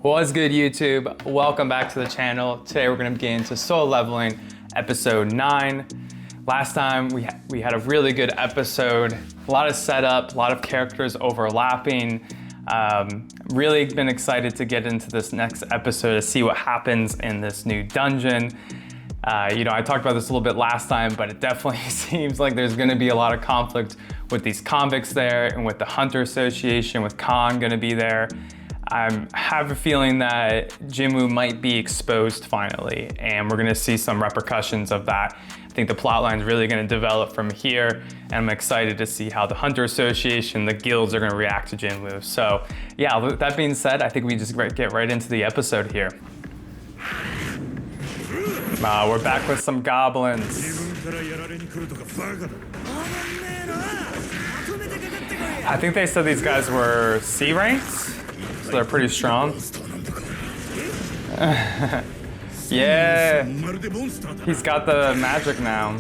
What's good, YouTube? Welcome back to the channel. Today we're going to get into Solo Leveling episode 9. Last time we had a really good episode, a lot of setup, a lot of characters overlapping. Really been excited to get into this next episode to see what happens in this new dungeon. I talked about this a little bit last time, but it definitely seems like there's going to be a lot of conflict with these convicts there and with the Hunter Association, with Kang going to be there. I have a feeling that Jin-woo might be exposed finally, and we're gonna see some repercussions of that. I think the plotline is really gonna develop from here, and I'm excited to see how the Hunter Association, the guilds are gonna react to Jin-woo. So yeah, with that being said, I think we just get right into the episode here. We're back with some goblins. I think they said these guys were C ranks. So they're pretty strong. Yeah, he's got the magic now.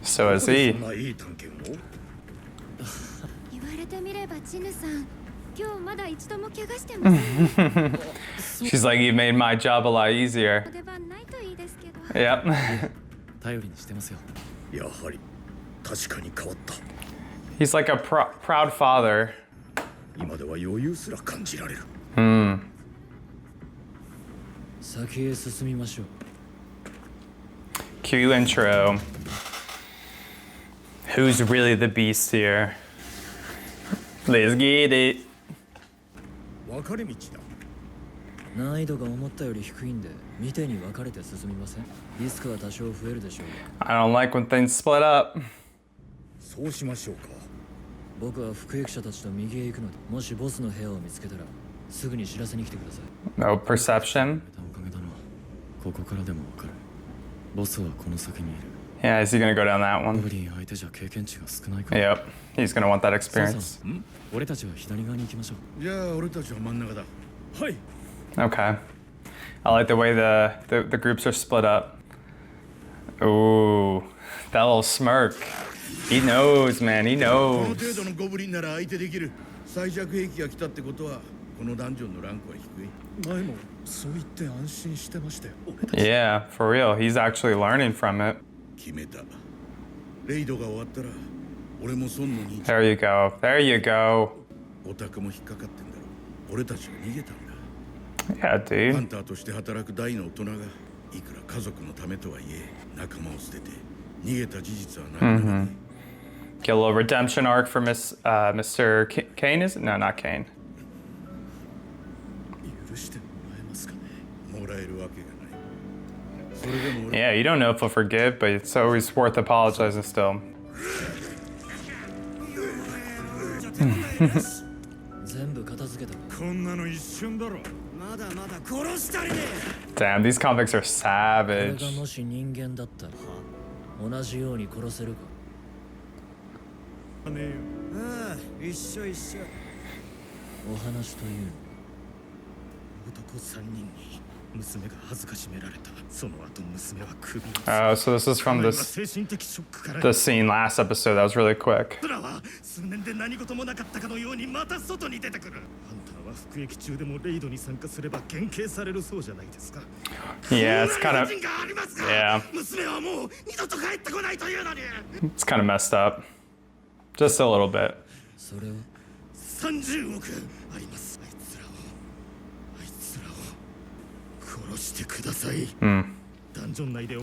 So is he. She's like, you made my job a lot easier. Yep. He's like a proud father. Cue intro. Who's really the beast here? Let's get it. I don't like when things split up. No perception. Yeah, is he gonna go down that one? Yep, he's gonna want that experience. Okay. I like the way the groups are split up. Ooh, that little smirk. He knows, man, he knows. Yeah, for real, he's actually learning from it. There you go, there you go. Yeah, dude. Get a little redemption arc for Mr. Kane, is it? No, not Kane. Yeah, you don't know if he'll forgive, but it's always worth apologizing still. Damn, these convicts are savage. Oh, so this is from the scene last episode. That was really quick. Yeah, it's kind of, yeah. It's kind of messed up. Just a little bit.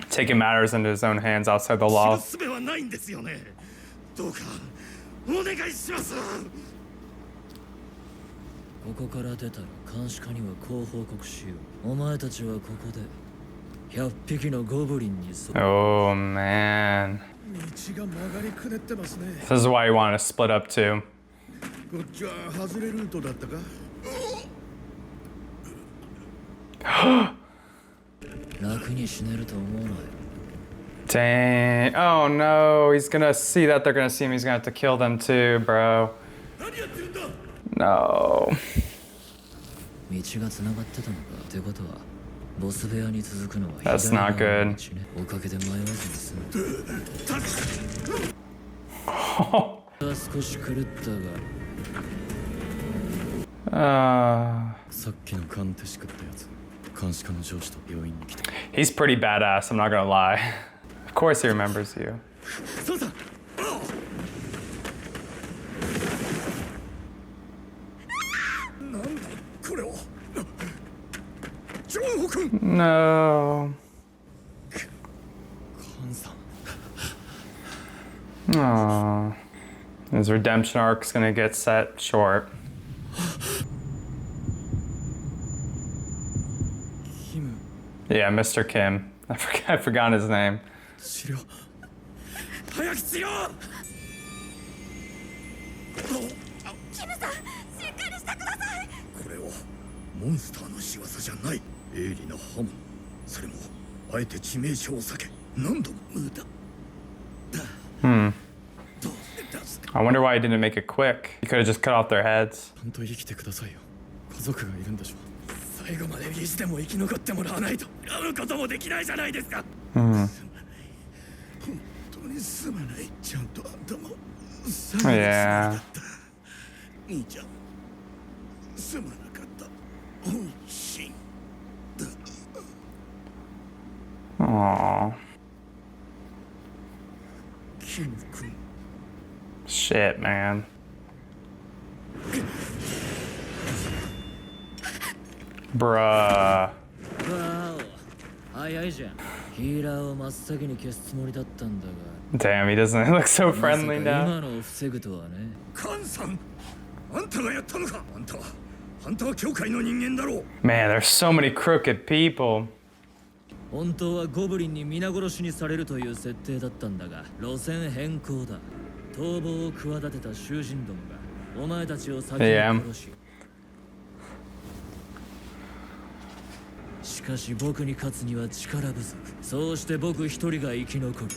Taking matters into his own hands outside the law. Oh man. This is why you want to split up too. Dang. Oh no, he's gonna see that they're gonna see him. He's gonna have to kill them too, bro. No. That's not good. He's pretty badass, I'm not gonna lie. Of course he remembers you. No. Aww. His redemption arc's gonna get set short. Yeah, Mr. Kim. I forgot his name. I wonder why he didn't make it quick. He could have just cut off their heads. Yeah. Aww. Shit, man. Bruh. Damn, he doesn't look so friendly now. Man, there's so many crooked people. 本当はゴブリンに皆殺しにされるという設定だったんだが、路線変更だ。逃亡を企てた囚人どもがお前たちを先に殺し。しかし僕に勝つには力不足。そうして僕一人が生き残る。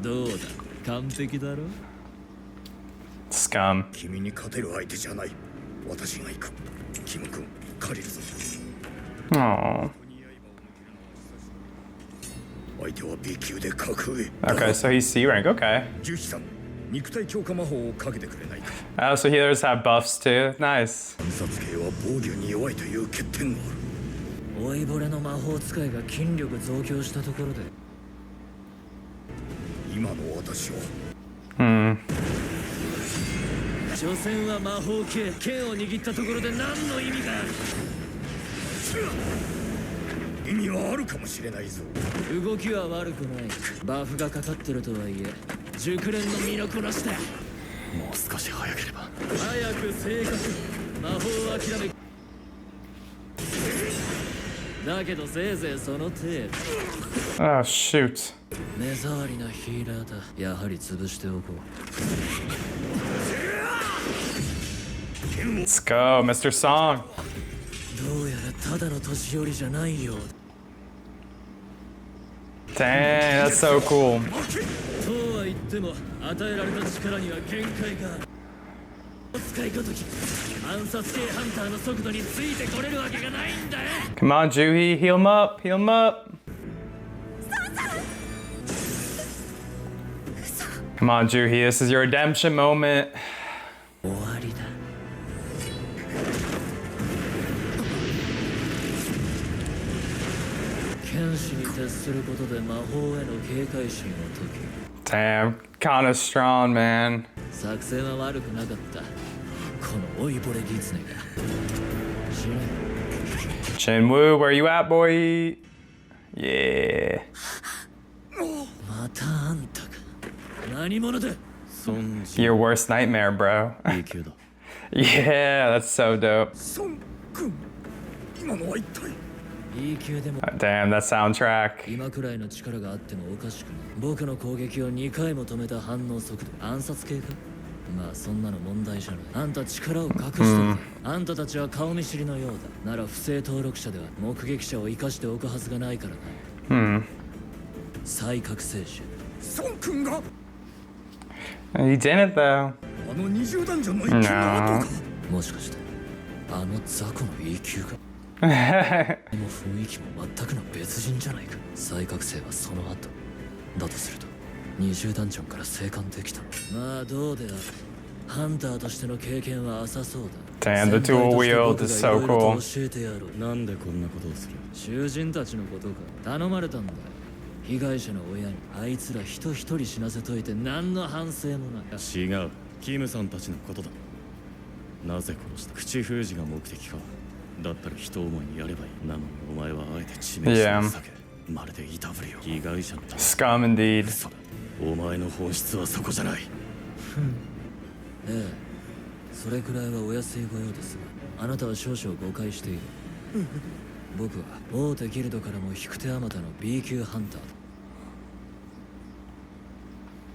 どうだ、完璧だろ? Scum. 君に勝てる相手じゃない。私が行く。キム君、借りるぞ。Aww. Okay, so he's C rank, okay. Oh, so healers have buffs too? Nice. Hmm. 所詮は魔法系剣を握ったところで何の意味がある。意味はあるかもしれないぞ。動きは悪くない。バフがかかってるとはいえ、熟練の身のこなしだ。もう少し早ければ。早く正確。魔法を諦め。だけどせいぜいその程度。Oh shoot. 目障りなヒーラーだ。やはり潰しておこう。Let's go, Mr. Song. どうやらただの年寄りじゃないようだ。Dang, that's so cool. そうは言っても与えられた力には限界がある。使いごとき暗殺系ハンターの速度についてこれるわけがないんだよ。 Come on, Juhi, heal him up, heal him up. Come on, Juhi, this is your redemption moment. 終わりだ。剣士に徹することで魔法への警戒心を解き。 Damn, kinda strong, man. 作戦は悪くなかった。この老いぼれ狐が。JINWOO, where you at, boy? Yeah. またあんたか。何者だ。 Your worst nightmare, bro. Yeah, that's so dope. Damn, that soundtrack. 今くらいの力があってもおかしくない。僕の攻撃を2回も止めた反応速度。暗殺系か。まあそんなの問題じゃない。あんた力を隠してる。あんたたちは顔見知りのようだ。なら不正登録者では目撃者を生かしておくはずがないからな。再覚醒者。孫君が。He didn't though. あの20段じゃない気が後か。もしかしてあの雑魚の EQ か。でも雰囲気も全くの別人じゃないか。再覚醒はその後だとすると20ダンジョンから生還できた。まあどうであれ、ハンターとしての経験は浅そうだ。 Damn, the dual wield is so cool. 教えてやろう。なんでこんなことをする？囚人たちのことか頼まれたんだよ。被害者の親にあいつら人一人死なせといて何の反省もない。違う、キムさんたちのことだ。なぜ殺した？口封じが目的か。だったら人思いにやればいい。なのにお前はあえて致命傷を避け、まるでいたぶりを。被害者のため。 Scum indeed. 嘘だ。お前の本質はそこじゃない。ええ、それくらいはお安いご用ですが、あなたは少々誤解している。僕は大手ギルドからも引く手あまたの B 級ハンター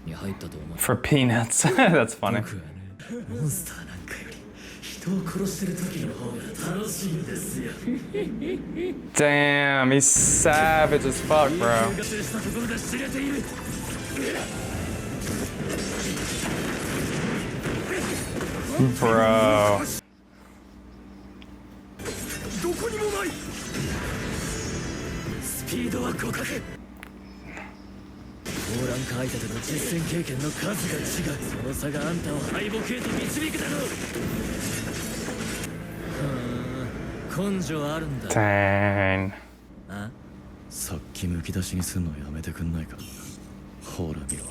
に入ったと思う。 For peanuts. That's funny. 僕はね、モンスターなんかより人を殺してる時の方が楽しいんですよ。 Damn, he's savage as fuck, bro. 学生したところで知れている。 Bro. どこにもない。スピードは互角。オーランカ相手との実戦経験の数が違う。その差があんたを敗北へと導くだろう。根性あるんだ。 Dang. あ、さっきむき出しにすんのやめてくんないか。ほら見ろ、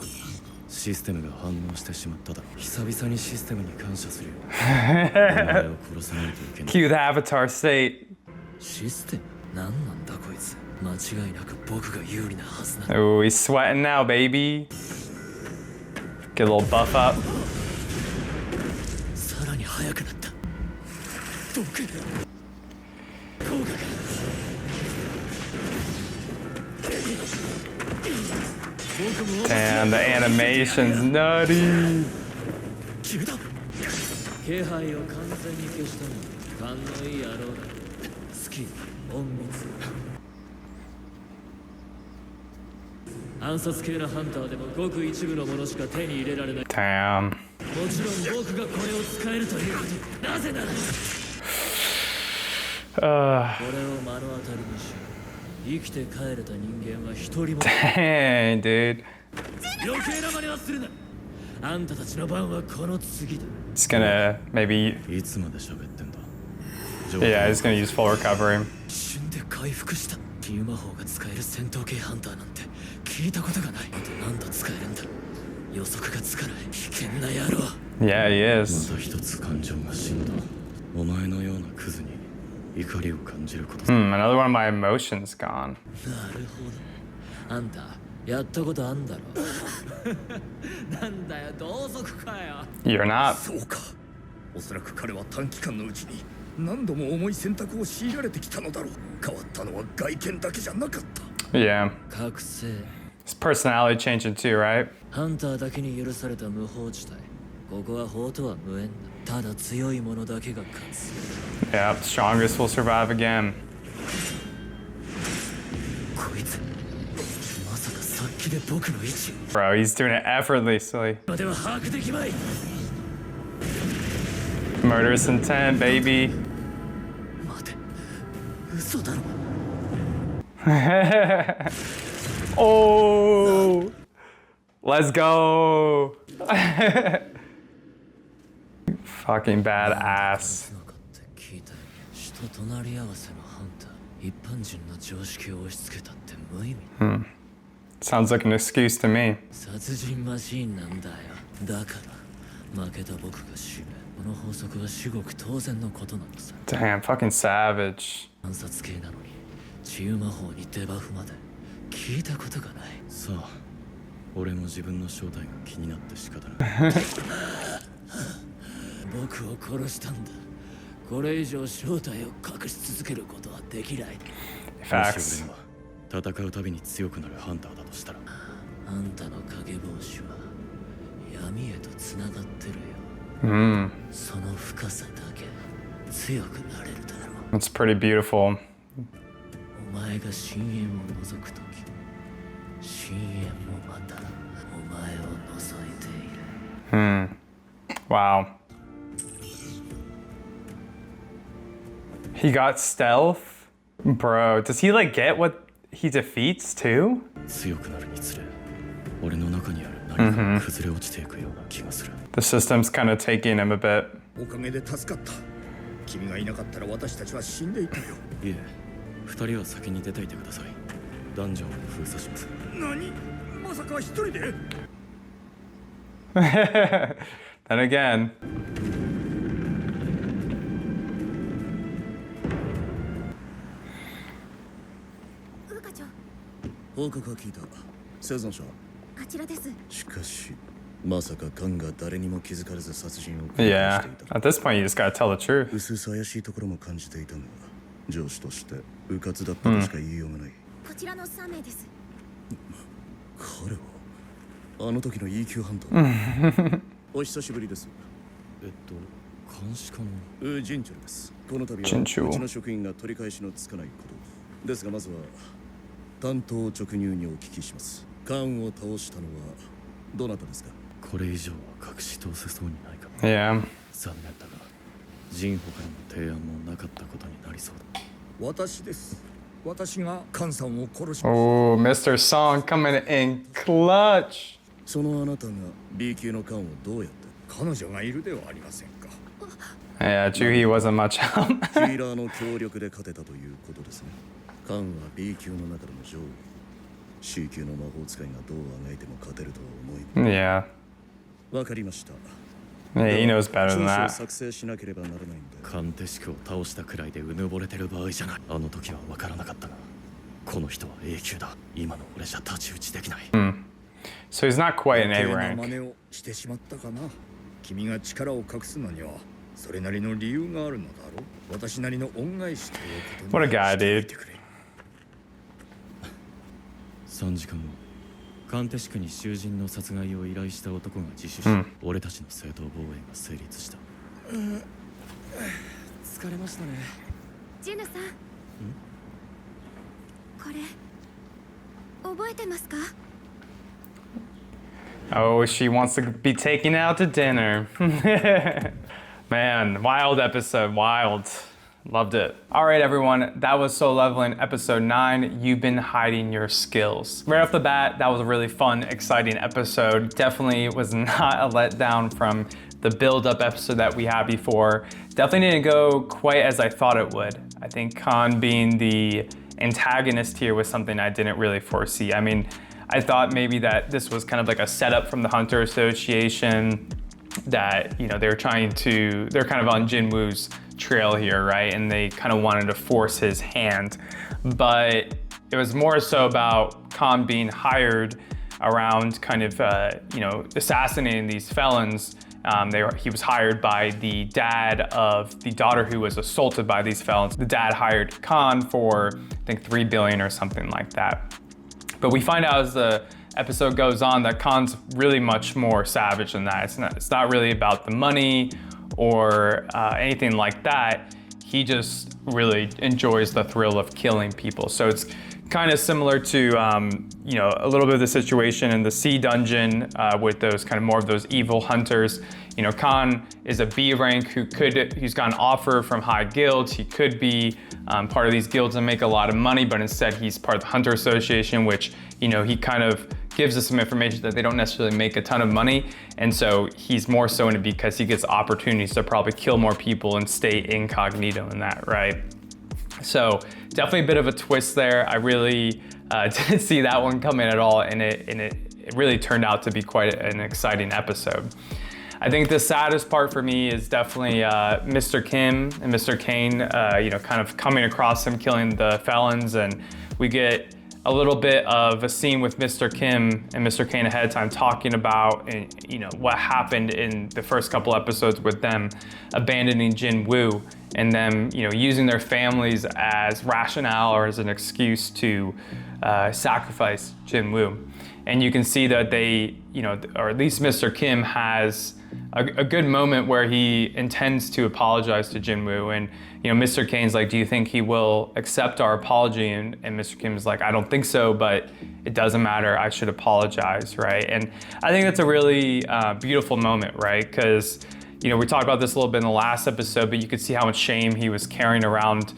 システムが反応してしまっただろ。久々にシステムに感謝するよ。お前を殺さないといけない。 Cue the avatar state. システム何なんだこいつ。間違いなく僕が有利なはずだ。 Ooh, he's sweating now, baby. Get a little buff up. さらに速くなった。毒効果が。 Damn, the animation's nutty. 君だ。気配を完全に消したの。勘のいい野郎だ。好き、隠密。暗殺系のハンターでもごく一部のものしか手に入れられない。 Damn. もちろん僕がこれを使えるということ。なぜならこれを目の当たりにし、生きて帰れた人間は一人も。 Dang, dude. 余計な真似はするな。あんたたちの番はこの次だ。 He's gonna maybe. いつまで喋ってんだ。 Yeah, he's gonna use full recovery. 一瞬で回復した。比喩魔法が使える戦闘系ハンターなんて聞いたことがない。あと何度使えるんだ。予測がつかない危険な野郎。 Yeah, he ま is. た一つ感情が死んだ。お前のようなクズに怒りを感じること。 Another one of my emotions gone. なるほど。あんたやったことあんだろ。なんだよ同族かよ。 You're not. そうか。おそらく彼は短期間のうちに何度も重い選択を強いられてきたのだろう。変わったのは外見だけじゃなかった。Yeah. 覚醒。 His personality changing too, right? ハンターだけに許された無法地帯。ここは法とは無縁だ。ただ強い者だけが勝つ。 Yep, strongest will survive again. こいつまさかさっきで僕の位置 Bro, he's doing it effortlessly. までは把握できまい。 Murderous intent, baby. 待て、嘘だろ。 Oh, let's go. Fucking badass. なかって聞いたよ。人となり合わせのハンター。一般人の常識を押し付けたって無意味。 Sounds like an excuse to me. 殺人マシーンなんだよ。だから負けた僕が死ぬ。この法則は至極当然のことなのさ。 Damn, fucking savage. 暗殺系なのに治癒魔法にデバフまで聞いたことがない。さあ、俺も自分の正体が気になって仕方ない。僕を殺したんだ。これ以上正体を隠し続けることはできない。Facts. もし俺が戦うたびに強くなるハンターだとしたら、あんたの影帽子は闇へと繋がってるよ。 その深さだけ強くなれるだろう。 That's pretty beautiful. お前が深淵を覗くとき、深淵もまたお前を覗いている。 Wow. He got stealth? Bro, does he like get what he defeats too? 強くなるにつれ、俺の中にある何かが崩れ落ちていくような気がする。The system's kind of taking him a bit. おかげで助かった。君がいなかったら私たちは死んでいたよ。いえ、二人は先に出ていてください。ダンジョンを封鎖します。何？まさか一人で？ Then again. ウ課長、報告は聞いた。生存者は？あちらです。しかし、まさかカンが誰にも気づかれず殺人を行 Yeah. していた。 At this point, you just gotta tell the truth. うすうす怪しいところも感じていたが、上司として迂闊だったとしか言いようがない。こちらの3名です。彼はあの時の E 級ハンター。お久しぶりです。監視課のジンチョルです。この度はうち JINWOO の職員が取り返しのつかないことですが、まずは担当直入にお聞きします。カンを倒したのはどなたですか？これ以上は隠し通せそうにないか。 Yeah. 残念だが、ジンホからの提案もなかったことになりそうだ。私です。私がカンさんを殺しました。 Oh, Mr. Song coming in clutch. そのあなたが B 級のカンをどうやって？彼女がいるではありませんか。 Yeah, Juhi wasn't much help. ヒーラーの協力で勝てたということですね。カンは B 級の中でも上位。C 級の魔法使いがどうあがいても勝てるとは思い。 Yeah. わかりました。 Yeah, he knows better than 調書を that. 作成しなければならないんで。カンテシクを倒したくらいでうぬぼれてる場合じゃない。あの時は分からなかったが、この人は A 級だ。今の俺じゃ太刀打ちできない。 So he's not quite an A 余計な rank. 真似をしてしまったかな。君が力を隠すのにはそれなりの理由があるのだろう。私なりの恩返しということに What a guy, して dude. おいてくれ。3時間後、カンテシクに囚人の殺害を依頼した男が自首し、俺たちの正当防衛が成立した。疲れましたね。ジュヌさん。これ覚えてますか？ Oh, she wants to be taken out to dinner. Man, wild episode, wild. Loved it. All right, everyone, that was Soul Leveling episode 9, You've Been Hiding Your Skills. Right off the bat, that was a really fun, exciting episode. Definitely was not a letdown from the build-up episode that we had before. Definitely didn't go quite as I thought it would. I think Khan being the antagonist here was something I didn't really foresee. I mean, I thought maybe that this was kind of like a setup from the Hunter Association, that, you know, they're kind of on Jin-woo's trail here, right? And they kind of wanted to force his hand. But it was more so about Khan being hired around kind of, you know, assassinating these felons. He was hired by the dad of the daughter who was assaulted by these felons. The dad hired Khan for, I think, $3 billion or something like that. But we find out as the episode goes on that Khan's really much more savage than that. It's not really about the money or anything like that. He just really enjoys the thrill of killing people. So it's kind of similar to, you know, a little bit of the situation in the sea dungeon with those kind of more of those evil hunters. You know, Khan is a B rank he's got an offer from high guilds. He could be part of these guilds and make a lot of money, but instead he's part of the Hunter Association, which, you know, he kind of gives us some information that they don't necessarily make a ton of money. And so he's more so in it because he gets opportunities to probably kill more people and stay incognito in that, right? So definitely a bit of a twist there. I really didn't see that one coming at all, and it really turned out to be quite an exciting episode. I think the saddest part for me is definitely Mr. Kim and Mr. Kang, you know, kind of coming across him killing the felons, and we get a little bit of a scene with Mr. Kim and Mr. Kang ahead of time talking about, you know, what happened in the first couple episodes with them abandoning Jin-woo and them, you know, using their families as rationale or as an excuse to sacrifice Jin-woo. And you can see that they, you know, or at least Mr. Kim has a good moment where he intends to apologize to Jin-woo, and, you know, Mr. Kang's like, do you think he will accept our apology? And Mr. Kim's like, I don't think so, but it doesn't matter, I should apologize, right? And I think that's a really beautiful moment, right? Because, you know, we talked about this a little bit in the last episode, but you could see how much shame he was carrying around,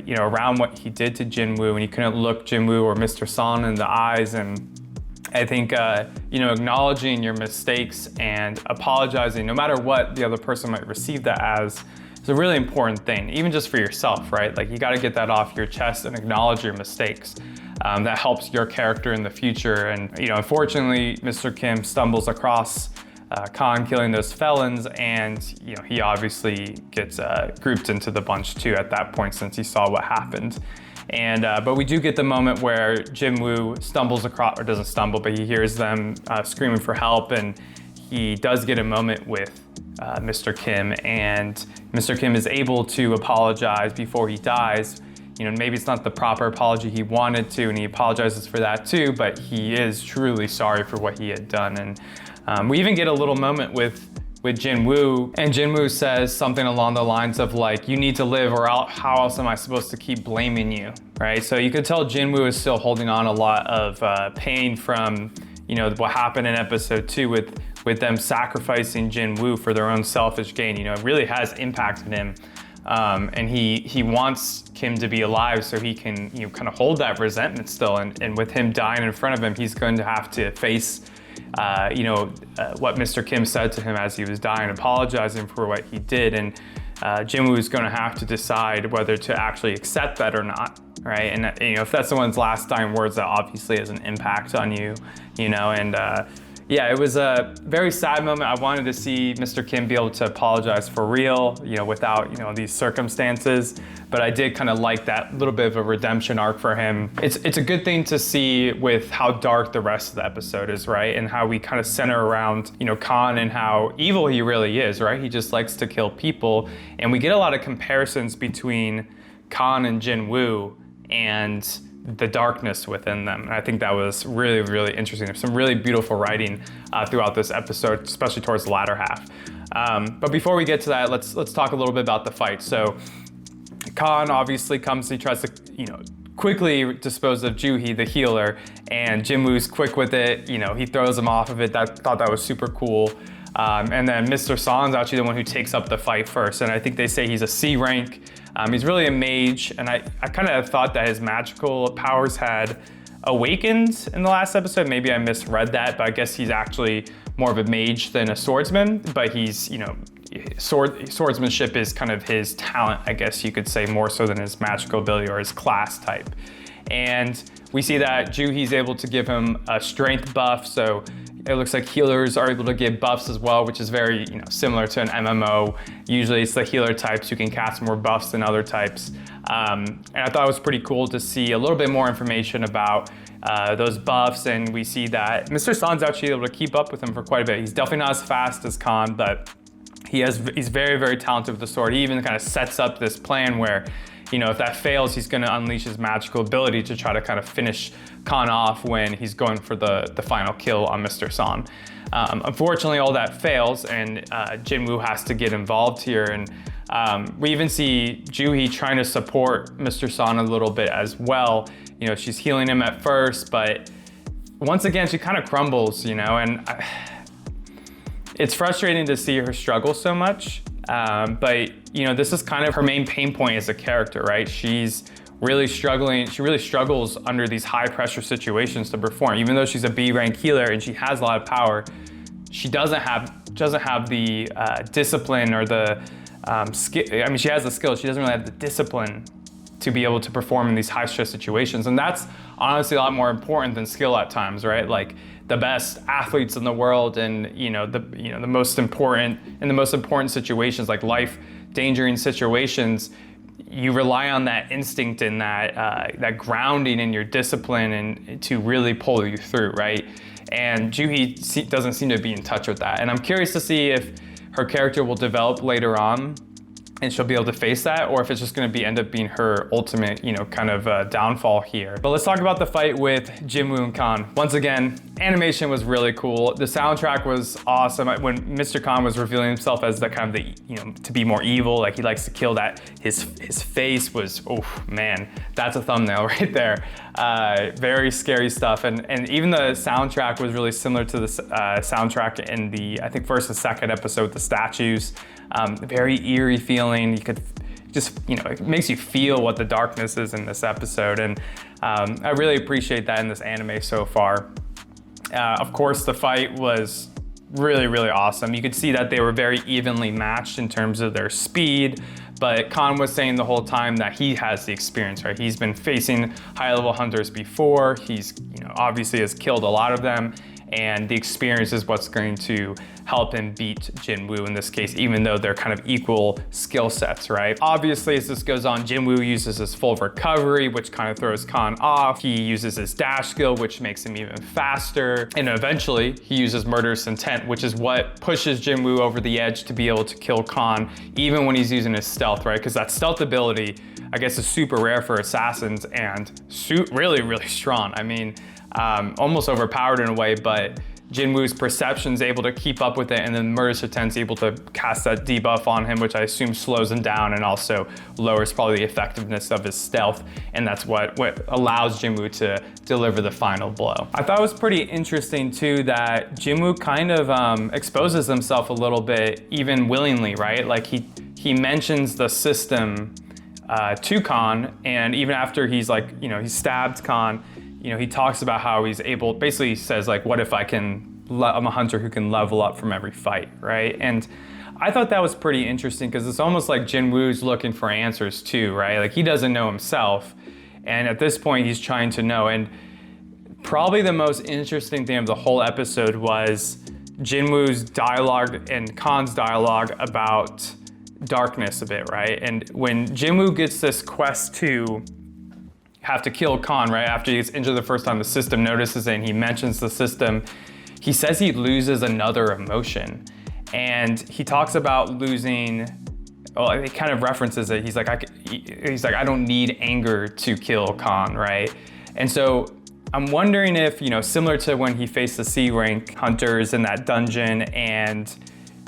you know, around what he did to Jin-woo, and he couldn't look Jin-woo or Mr. Son in the eyes, and I think, acknowledging your mistakes and apologizing, no matter what the other person might receive that as, is a really important thing, even just for yourself, right? Like, you gotta get that off your chest and acknowledge your mistakes. That helps your character in the future. And, unfortunately, Mr. Kim stumbles across Kang killing those felons, and he obviously gets grouped into the bunch too at that point, since he saw what happened. And but we do get the moment where Jin-woo stumbles across, or doesn't stumble, but he hears them screaming for help, and he does get a moment with Mr. Kim, and Mr. Kim is able to apologize before he dies. Maybe it's not the proper apology he wanted to, and he apologizes for that too, but he is truly sorry for what he had done. And we even get a little moment with Jin-woo, and Jin-woo says something along the lines of like, you need to live, or how else am I supposed to keep blaming you, right? So you could tell Jin-woo is still holding on a lot of pain from what happened in episode 2 with them sacrificing Jin-woo for their own selfish gain. It really has impacted him. And he wants Kim to be alive so he can kind of hold that resentment still, and with him dying in front of him, he's going to have to face what Mr. Kim said to him as he was dying, apologizing for what he did. And Jin-woo is going to have to decide whether to actually accept that or not, right? And if that's someone's last dying words, that obviously has an impact on you, and yeah, it was a very sad moment. I wanted to see Mr. Kim be able to apologize for real, without, these circumstances. But I did kind of like that little bit of a redemption arc for him. It's a good thing to see with how dark the rest of the episode is, right? And how we kind of center around, Khan, and how evil he really is, right? He just likes to kill people. And we get a lot of comparisons between Khan and Jin-woo and the darkness within them. And I think that was really, really interesting. There's some really beautiful writing throughout this episode, especially towards the latter half. But before we get to that, let's talk a little bit about the fight. So Khan obviously comes, he tries to, quickly dispose of Joo-hee, the healer, and Jin-woo's quick with it. He throws him off of it. Thought that was super cool. And then Mr. Son's actually the one who takes up the fight first. And I think they say he's a C rank. He's really a mage, and I kind of thought that his magical powers had awakened in the last episode. Maybe I misread that, but I guess he's actually more of a mage than a swordsman. But he's, swordsmanship is kind of his talent, I guess you could say, more so than his magical ability or his class type. And we see that Joo-hee's able to give him a strength buff, so it looks like healers are able to give buffs as well, which is very similar to an MMO. Usually it's the healer types who can cast more buffs than other types. And I thought it was pretty cool to see a little bit more information about those buffs, and we see that Mr. Son's actually able to keep up with him for quite a bit. He's definitely not as fast as Khan, but he's very, very talented with the sword. He even kind of sets up this plan where if that fails, he's going to unleash his magical ability to try to kind of finish Khan off when he's going for the final kill on Mr. Son. Unfortunately, all that fails, and Jin-woo has to get involved here. And we even see Joo-hee trying to support Mr. Son a little bit as well. She's healing him at first, but once again, she kind of crumbles, and it's frustrating to see her struggle so much. But this is kind of her main pain point as a character, right? She's really struggling. She really struggles under these high pressure situations to perform. Even though she's a B rank healer and she has a lot of power, she doesn't have the discipline or the skill. I mean, she has the skill. She doesn't really have the discipline to be able to perform in these high stress situations. And that's honestly a lot more important than skill at times, right? Like the best athletes in the world, and the most important situations, like life endangering situations, you rely on that instinct and that grounding in your discipline and to really pull you through, right? And Joo-hee doesn't seem to be in touch with that. And I'm curious to see if her character will develop later on and she'll be able to face that, or if it's just gonna end up being her ultimate, kind of downfall here. But let's talk about the fight with Jin-woo and Khan. Once again, animation was really cool. The soundtrack was awesome. When Mr. Khan was revealing himself as the kind of to be more evil, like he likes to kill, that his face was, oh man, that's a thumbnail right there. Very scary stuff. And even the soundtrack was really similar to the soundtrack in the, I think, first and second episode, the statues. Very eerie feeling. You could just, it makes you feel what the darkness is in this episode. And I really appreciate that in this anime so far. Of course, the fight was really, really awesome. You could see that they were very evenly matched in terms of their speed, but Kang was saying the whole time that he has the experience, right? He's been facing high-level hunters before. He's, obviously has killed a lot of them, and the experience is what's going to help him beat Jin-woo in this case, even though they're kind of equal skill sets, right? Obviously, as this goes on, Jin-woo uses his full recovery, which kind of throws Kang off. He uses his dash skill, which makes him even faster. And eventually, he uses murderous intent, which is what pushes Jin-woo over the edge to be able to kill Kang, even when he's using his stealth, right? Because that stealth ability, I guess, is super rare for assassins and really, really strong. I mean, almost overpowered in a way, but Jin-woo's perception is able to keep up with it, and then murderous intent's able to cast that debuff on him, which I assume slows him down and also lowers probably the effectiveness of his stealth, and that's what allows Jin-woo to deliver the final blow. I thought it was pretty interesting too that Jin-woo kind of exposes himself a little bit, even willingly, right? Like he mentions the system to Kang, and even after he's like, he stabbed Kang, he talks about how he's able, basically he says like, what if I'm a hunter who can level up from every fight, right? And I thought that was pretty interesting because it's almost like Jin-woo's looking for answers too, right? Like he doesn't know himself. And at this point he's trying to know. And probably the most interesting thing of the whole episode was Jin-woo's dialogue and Kang's dialogue about darkness a bit, right? And when Jin-woo gets this quest to have to kill Kang, right? After he gets injured the first time, the system notices it and he mentions the system. He says he loses another emotion. And he talks about losing, well, he kind of references it. He's like, I don't need anger to kill Kang, right? And so I'm wondering if, similar to when he faced the C rank hunters in that dungeon and,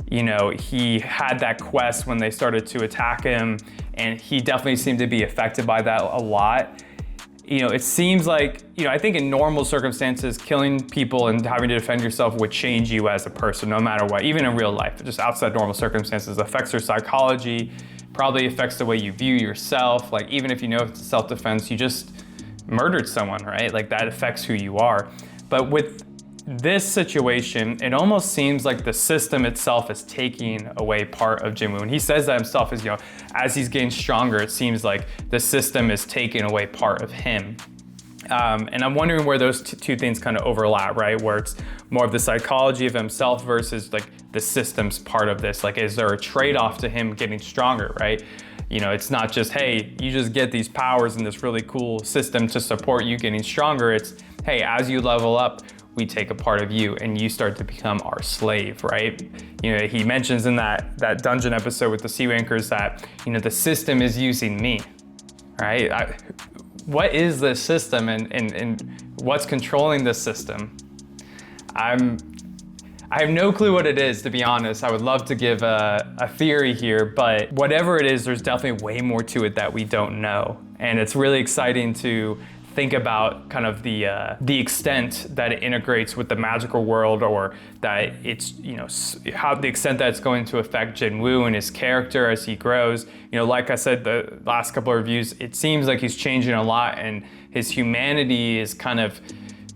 he had that quest when they started to attack him, and he definitely seemed to be affected by that a lot. It seems like, I think in normal circumstances, killing people and having to defend yourself would change you as a person, no matter what, even in real life, just outside normal circumstances, affects your psychology, probably affects the way you view yourself. Like, even if it's self-defense, you just murdered someone, right? Like, that affects who you are. But with this situation, it almost seems like the system itself is taking away part of Jin-woo. And he says that himself is, as he's getting stronger, it seems like the system is taking away part of him. And I'm wondering where those two things kind of overlap, right? Where it's more of the psychology of himself versus like the system's part of this. Like, is there a trade-off to him getting stronger, right? It's not just, hey, you just get these powers and this really cool system to support you getting stronger. It's, hey, as you level up, we take a part of you and you start to become our slave, right? He mentions in that dungeon episode with the sea rankers that, the system is using me, right? What is this system and what's controlling this system? I have no clue what it is, to be honest. I would love to give a theory here, but whatever it is, there's definitely way more to it that we don't know. And it's really exciting to think about kind of the extent that it integrates with the magical world, or that it's, how the extent that it's going to affect Jin-woo and his character as he grows. Like I said, the last couple of reviews, it seems like he's changing a lot and his humanity is kind of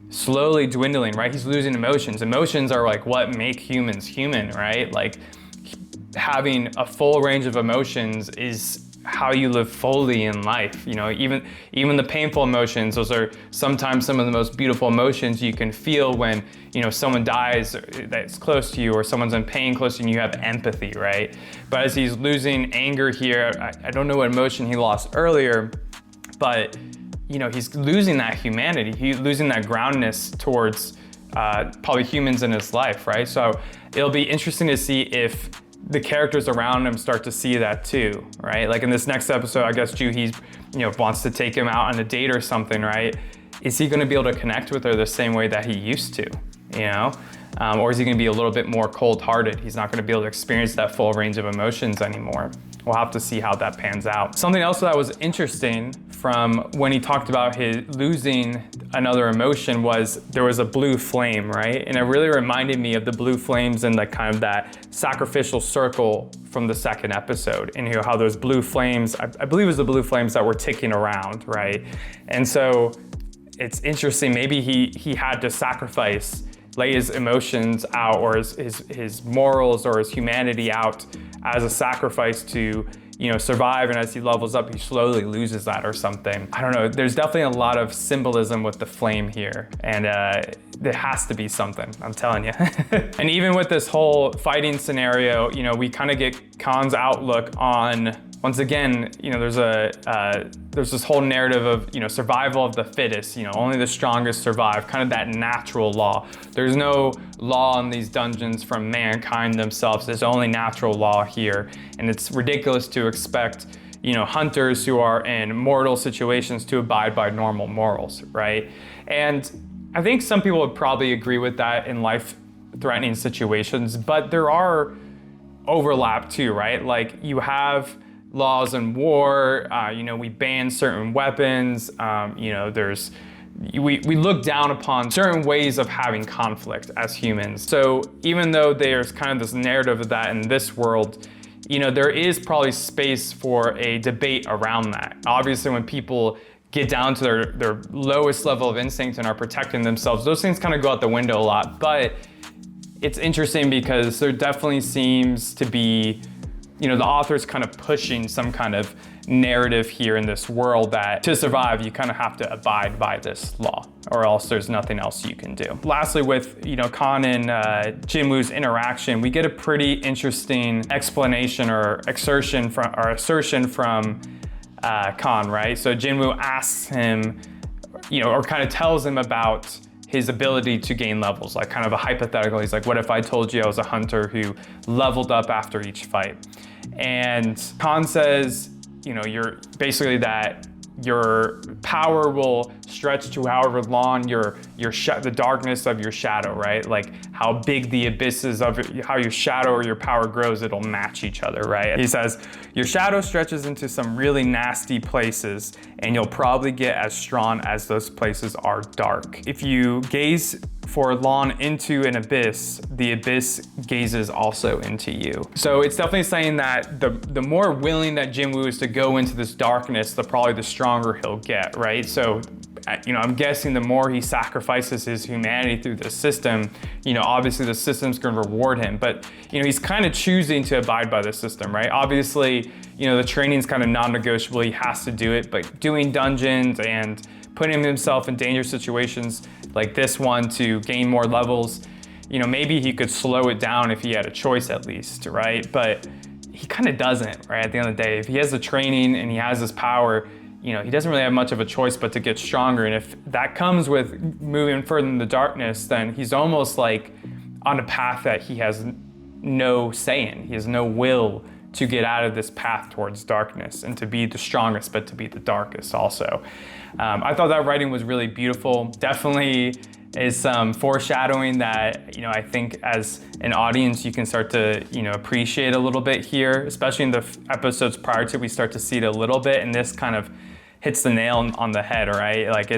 slowly dwindling, right? He's losing emotions. Emotions are like what make humans human, right? Like having a full range of emotions is how you live fully in life. Even the painful emotions, those are sometimes some of the most beautiful emotions you can feel when, someone dies that's close to you or someone's in pain close to you and you have empathy, right? But as he's losing anger here, I don't know what emotion he lost earlier, but he's losing that humanity. He's losing that groundedness towards probably humans in his life, right? So it'll be interesting to see if the characters around him start to see that too, right? Like in this next episode, I guess Joo-hee's, wants to take him out on a date or something, right? Is he gonna be able to connect with her the same way that he used to, or is he gonna be a little bit more cold-hearted? He's not gonna be able to experience that full range of emotions anymore. We'll have to see how that pans out. Something else that was interesting from when he talked about his losing another emotion was there was a blue flame, right? And it really reminded me of the blue flames and like kind of that sacrificial circle from the second episode, and how those blue flames, I believe it was the blue flames that were ticking around, right? And so it's interesting, maybe he had to sacrifice lay his emotions out or his morals or his humanity out as a sacrifice to, you know, survive, and as he levels up, he slowly loses that or something. I don't know, there's definitely a lot of symbolism with the flame here, and there has to be something, I'm telling you. And even with this whole fighting scenario, you know, we kind of get Khan's outlook on, once again, you know, there's this whole narrative of, you know, survival of the fittest, you know, only the strongest survive, kind of that natural law. There's no law in these dungeons from mankind themselves. There's only natural law here. And it's ridiculous to expect, you know, hunters who are in mortal situations to abide by normal morals, right? And I think some people would probably agree with that in life-threatening situations, but there are overlap too, right? Like, you have laws in war, you know, we ban certain weapons, you know, we look down upon certain ways of having conflict as humans. So even though there's kind of this narrative of that in this world, you know, there is probably space for a debate around that. Obviously, when people get down to their lowest level of instinct and are protecting themselves, those things kind of go out the window a lot. But it's interesting because there definitely seems to be, you know, the author's kind of pushing some kind of narrative here in this world that to survive, you kind of have to abide by this law, or else there's nothing else you can do. Lastly, with, you know, Khan and Jin-woo's interaction, we get a pretty interesting explanation or assertion from Khan, right? So Jin-woo asks him, you know, or kind of tells him about his ability to gain levels, like kind of a hypothetical. He's like, what if I told you I was a hunter who leveled up after each fight? And Khan says, you know, you're basically that your power will stretch to however long the darkness of your shadow, right? Like how big the abysses of how your shadow or your power grows, it'll match each other, right? He says, your shadow stretches into some really nasty places and you'll probably get as strong as those places are dark. If you gaze for long into an abyss, the abyss gazes also into you. So it's definitely saying that the more willing that Jin-woo is to go into this darkness, probably the stronger he'll get, right? So, you know, I'm guessing the more he sacrifices his humanity through the system, you know, obviously the system's gonna reward him, but, you know, he's kind of choosing to abide by the system, right? Obviously, you know, the training's kind of non-negotiable, he has to do it, but doing dungeons and putting himself in dangerous situations like this one to gain more levels, you know, maybe he could slow it down if he had a choice at least, right? But he kind of doesn't, right? At the end of the day, if he has the training and he has this power, you know, he doesn't really have much of a choice but to get stronger. And if that comes with moving further in the darkness, then he's almost like on a path that he has no say in. He has no will to get out of this path towards darkness and to be the strongest, but to be the darkest also. I thought that writing was really beautiful. Definitely is some foreshadowing that, you know, I think as an audience, you can start to, you know, appreciate a little bit here, especially in the episodes prior to, we start to see it a little bit, and this kind of hits the nail on the head, right? Like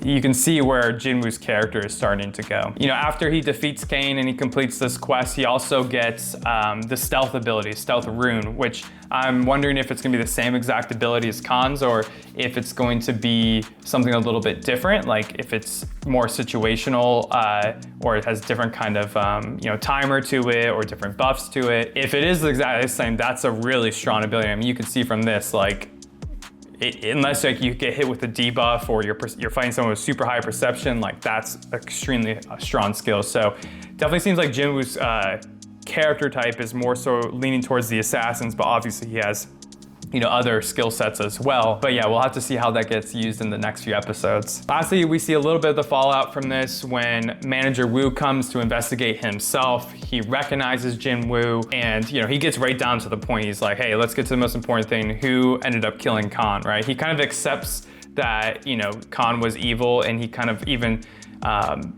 you can see where Jin-woo's character is starting to go. You know, after he defeats Kang and he completes this quest, he also gets the stealth ability, stealth rune, which I'm wondering if it's gonna be the same exact ability as Khan's, or if it's going to be something a little bit different, like if it's more situational, or it has different kind of, you know, timer to it or different buffs to it. If it is exactly the same, that's a really strong ability. I mean, you can see from this, like, unless like you get hit with a debuff or you're fighting someone with super high perception, like that's extremely strong skill. So definitely seems like Jin-woo's character type is more so leaning towards the assassins, but obviously he has, you know, other skill sets as well. But yeah, we'll have to see how that gets used in the next few episodes. Lastly, we see a little bit of the fallout from this when Manager Woo comes to investigate himself. He recognizes Jin-woo and, you know, he gets right down to the point. He's like, hey, let's get to the most important thing. Who ended up killing Khan, right? He kind of accepts that, you know, Khan was evil, and he kind of even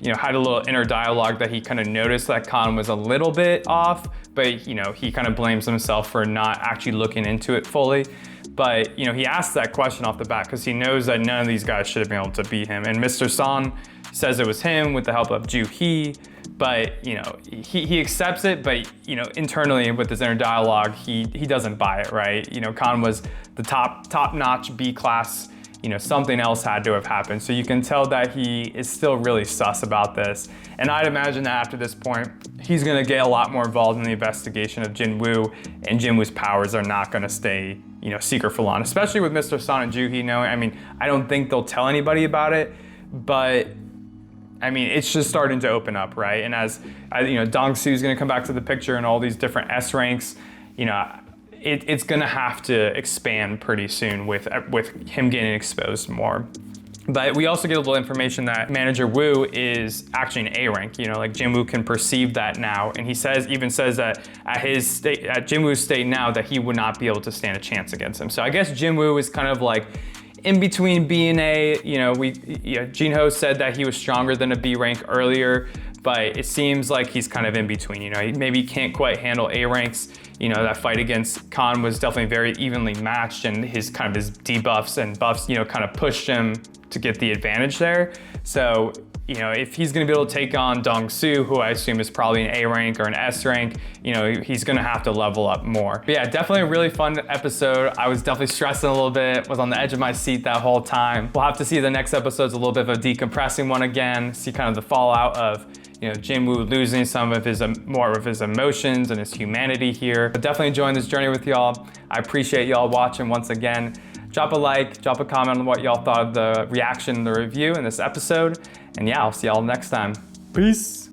you know, had a little inner dialogue that he kind of noticed that Khan was a little bit off, but, you know, he kind of blames himself for not actually looking into it fully. But, you know, he asks that question off the bat because he knows that none of these guys should have been able to beat him. And Mr. Son says it was him with the help of Joo-hee, but, you know, he accepts it, but, you know, internally with his inner dialogue, he doesn't buy it, right? You know, Khan was the top-notch B-class you know, something else had to have happened. So you can tell that he is still really sus about this. And I'd imagine that after this point, he's gonna get a lot more involved in the investigation of Jin-woo, and Jin-woo's powers are not gonna stay, you know, secret for long, especially with Mr. Son and Juhi knowing. I mean, I don't think they'll tell anybody about it, but I mean, it's just starting to open up, right? And as you know, Dong-soo's gonna come back to the picture and all these different S ranks, you know, it's gonna have to expand pretty soon with him getting exposed more. But we also get a little information that Manager Woo is actually an A rank. You know, like Jin-woo can perceive that now, and he even says that at Jin-woo's state now that he would not be able to stand a chance against him. So I guess Jin-woo is kind of like in between B and A. You know, Jin-ho said that he was stronger than a B rank earlier, but it seems like he's kind of in between. You know, he maybe can't quite handle A ranks. You know, that fight against Khan was definitely very evenly matched, and his debuffs and buffs, you know, kind of pushed him to get the advantage there. So, you know, if he's gonna be able to take on Dong-soo, who I assume is probably an A rank or an S rank, you know, he's gonna have to level up more. But yeah, definitely a really fun episode. I was definitely stressing a little bit, was on the edge of my seat that whole time. We'll have to see the next episode's a little bit of a decompressing one again, see kind of the fallout of, you know, Jin-woo losing some of his more of his emotions and his humanity here. But definitely enjoying this journey with y'all. I appreciate y'all watching once again. Drop a like, drop a comment on what y'all thought of the reaction, the review in this episode. And yeah, I'll see y'all next time. Peace.